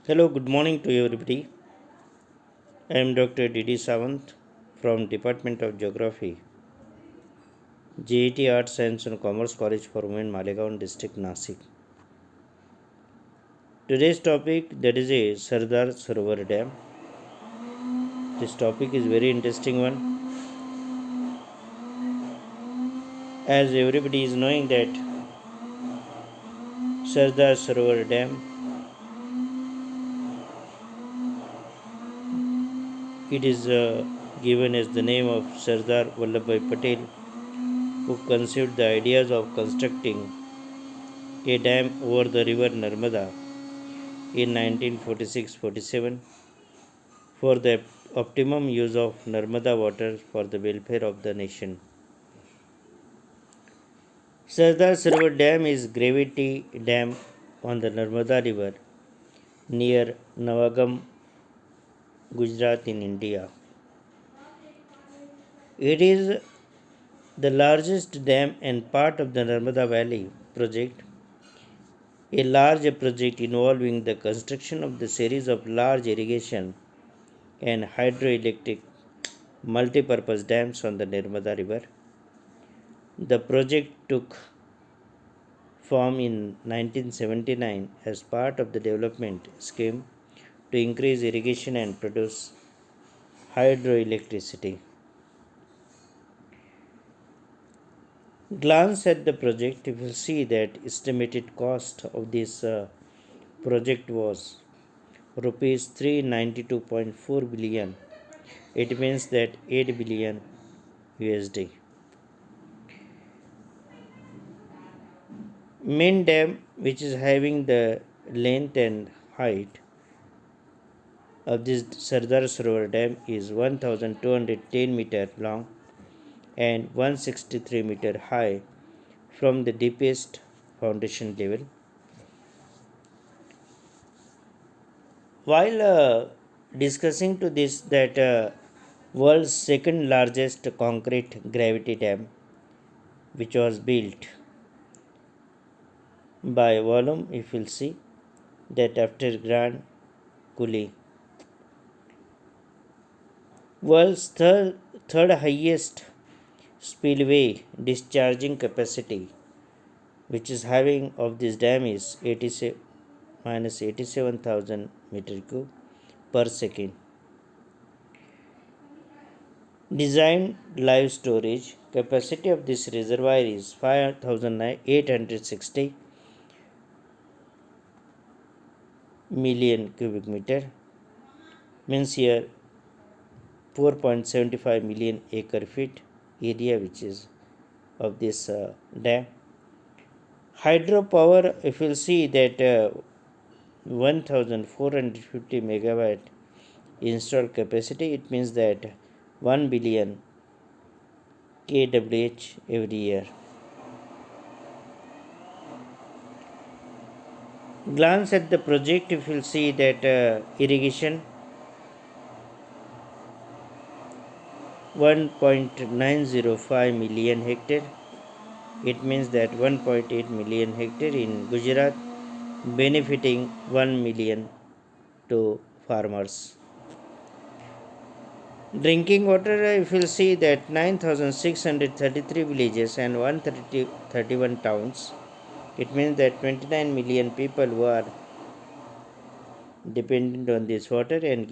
Hello, good morning to everybody. I am Dr. D.D. Sawant from Department of Geography, J.A.T Arts, Science and Commerce College for Women, Malegaon District, Nashik. Today's topic that is a Sardar Sarovar Dam. This topic is very interesting one, as everybody is knowing that Sardar Sarovar Dam, it is given as the name of Sardar Vallabhbhai Patel, who conceived the ideas of constructing a dam over the river Narmada in 1946-47 for the optimum use of Narmada water for the welfare of the nation. Sardar Sarovar Dam is gravity dam on the Narmada River near Navagam, Gujarat in India. It is the largest dam and part of the Narmada Valley project, a large project involving the construction of the series of large irrigation and hydroelectric multi-purpose dams on the Narmada River. The project took form in 1979 as part of the development scheme to increase irrigation and produce hydroelectricity. Glance at the project, you will see that estimated cost of this project was rupees 392.4 billion. It means that 8 billion USD. Main dam, which is having the length and height of this Sardar Sarovar Dam, is 1210 meter long and 163 meter high from the deepest foundation level. While discussing to this that world's second largest concrete gravity dam, which was built by volume, if you'll see that after Grand Coulee, world's third highest spillway discharging capacity, which is having of this dam is 87,000 meter cube per second. Designed live storage capacity of this reservoir is 5,860 million cubic meter, means here 4.75 million acre feet area which is of this dam. Hydropower, if you'll see that 1450 megawatt installed capacity, it means that 1 billion kWh every year. Glance at the project, if you'll see that irrigation 1.905 million hectare, it means that 1.8 million hectare in Gujarat, benefiting 1 million to farmers. Drinking water, if you'll see that 9,633 villages and 131 towns, it means that 29 million people who are dependent on this water and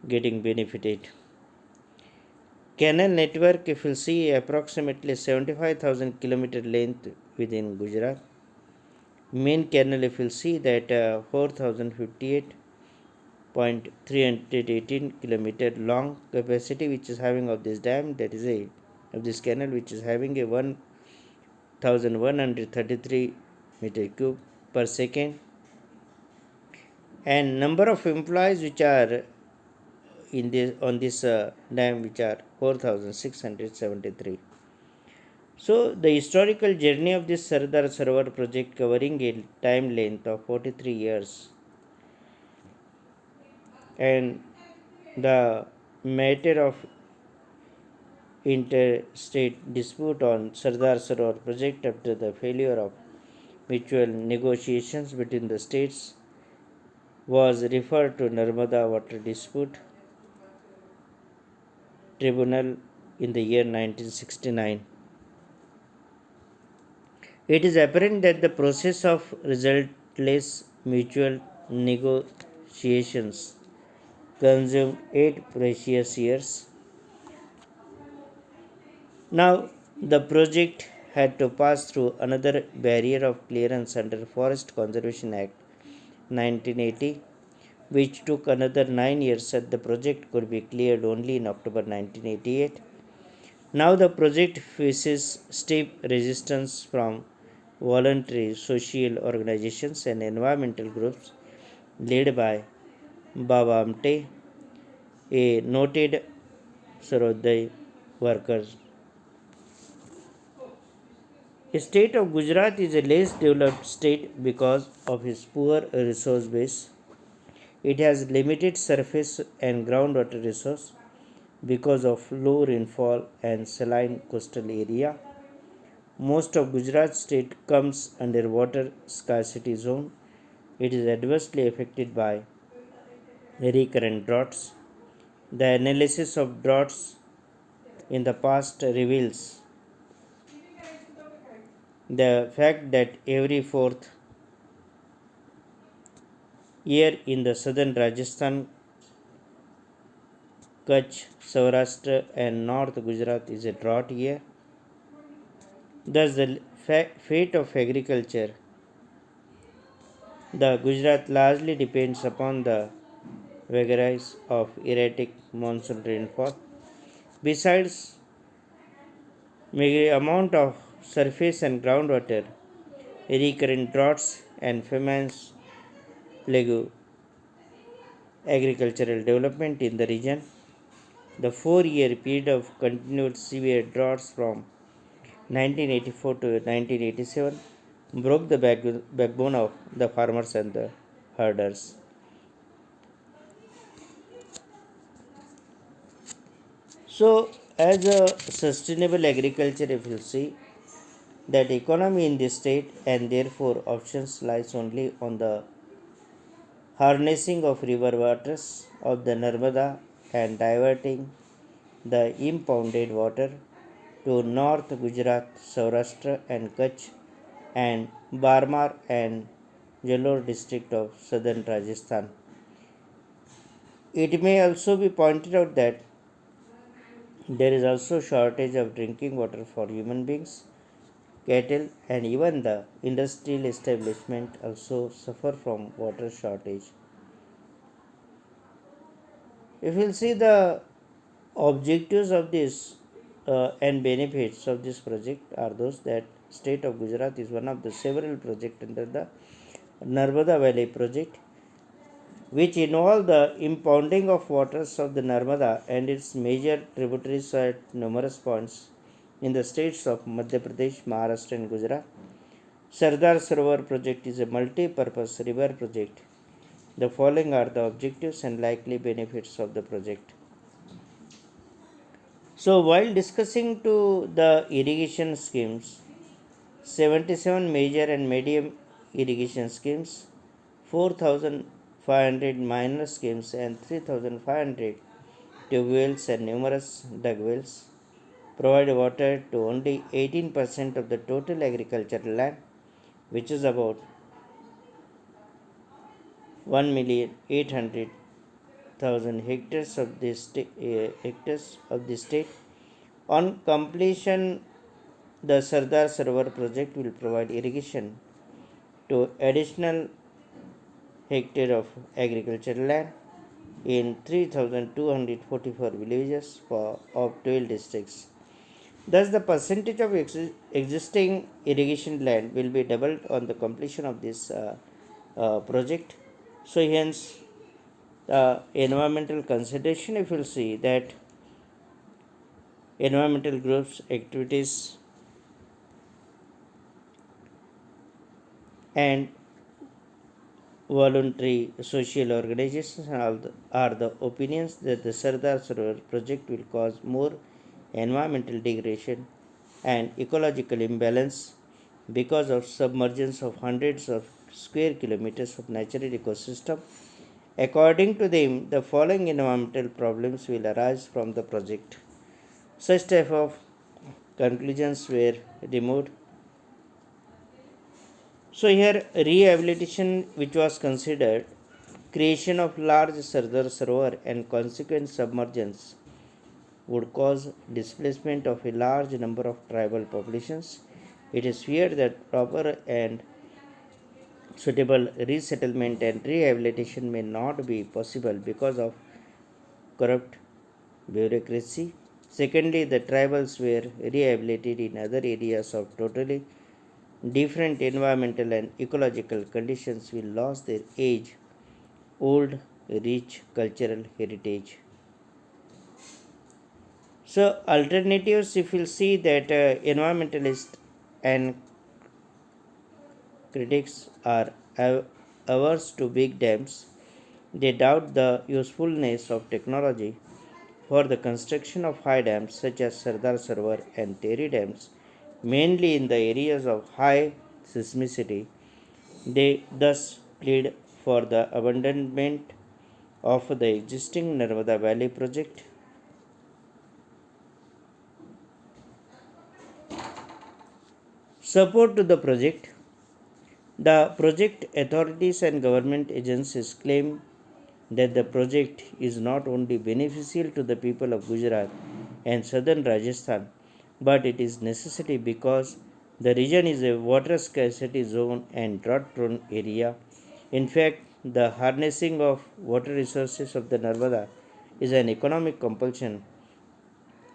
getting benefited. Canal network, if you see, approximately 75,000 kilometer length within Gujarat. Main canal, if you see that 4,058.318 kilometer long capacity, which is having of this dam, that is of this canal, which is having a 1,133 meter cube per second, and number of employees which are on this dam, which are 4,673. So the historical journey of this Sardar Sarovar project, covering a time length of 43 years, and the matter of interstate dispute on Sardar Sarovar project after the failure of mutual negotiations between the states was referred to Narmada Water Dispute Tribunal in the year 1969. It is apparent that the process of resultless mutual negotiations consumed 8 precious years. Now, the project had to pass through another barrier of clearance under Forest Conservation Act 1980, which took another 9 years, and the project could be cleared only in October 1988. Now, the project faces steep resistance from voluntary social organizations and environmental groups led by Baba Amte, a noted Sarodai worker. The state of Gujarat is a less developed state because of its poor resource base. It has limited surface and groundwater resource because of low rainfall and saline coastal area. Most of Gujarat state comes under water scarcity zone. It is adversely affected by recurrent droughts. The analysis of droughts in the past reveals the fact that every fourth year in the southern Rajasthan, Kutch, Saurashtra, and North Gujarat is a drought year. Thus, the fate of agriculture, the Gujarat largely depends upon the vagaries of erratic monsoon rainfall. Besides, amount of surface and groundwater, recurrent droughts and famines plague agricultural development in the region. The 4 year period of continued severe droughts from 1984 to 1987 broke the backbone of the farmers and the herders. So, as a sustainable agriculture, if you see that economy in this state and therefore options lies only on the harnessing of river waters of the Narmada and diverting the impounded water to North Gujarat, Saurashtra and Kutch and Barmar and Jalore district of southern Rajasthan. It may also be pointed out that there is also shortage of drinking water for human beings, cattle and even the industrial establishment also suffer from water shortage. If you see the objectives of this and benefits of this project are those that state of Gujarat is one of the several projects under the Narmada Valley project, which involve the impounding of waters of the Narmada and its major tributaries at numerous points in the states of Madhya Pradesh, Maharashtra and Gujarat. Sardar Sarovar project is a multi-purpose river project. The following are the objectives and likely benefits of the project. So while discussing to the irrigation schemes, 77 major and medium irrigation schemes, 4,500 minor schemes and 3,500 tube wells and numerous dug wells provide water to only 18% of the total agricultural land, which is about 1,800,000 hectares of the state. On completion, the Sardar Sarovar project will provide irrigation to additional hectare of agricultural land in 3,244 villages of 12 districts. Thus, the percentage of existing irrigation land will be doubled on the completion of this project. So, hence, environmental consideration, if you will see that environmental groups activities and voluntary social organizations are the opinions that the Sardar Sarovar project will cause more environmental degradation and ecological imbalance because of submergence of hundreds of square kilometers of natural ecosystem According to them, the following environmental problems will arise from the project. Such type of conclusions were removed. So here rehabilitation which was considered creation of large Sardar Sarovar and consequent submergence would cause displacement of a large number of tribal populations. It is feared that proper and suitable resettlement and rehabilitation may not be possible because of corrupt bureaucracy. Secondly, the tribals were rehabilitated in other areas of totally different environmental and ecological conditions will lose their age old rich cultural heritage. So alternatives, if you see that environmentalists and critics are averse to big dams. They doubt the usefulness of technology for the construction of high dams such as Sardar Sarovar and Teri dams, mainly in the areas of high seismicity. They thus plead for the abandonment of the existing Narmada Valley project. Support to the project. The project authorities and government agencies claim that the project is not only beneficial to the people of Gujarat and southern Rajasthan, but it is necessary because the region is a water scarcity zone and drought prone area. In fact, the harnessing of water resources of the Narmada is an economic compulsion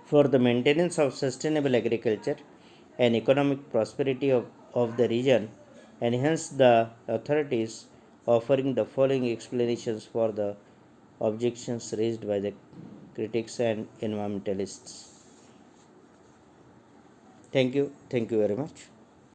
for the maintenance of sustainable agriculture and economic prosperity of the region, and hence the authorities offering the following explanations for the objections raised by the critics and environmentalists. Thank you very much.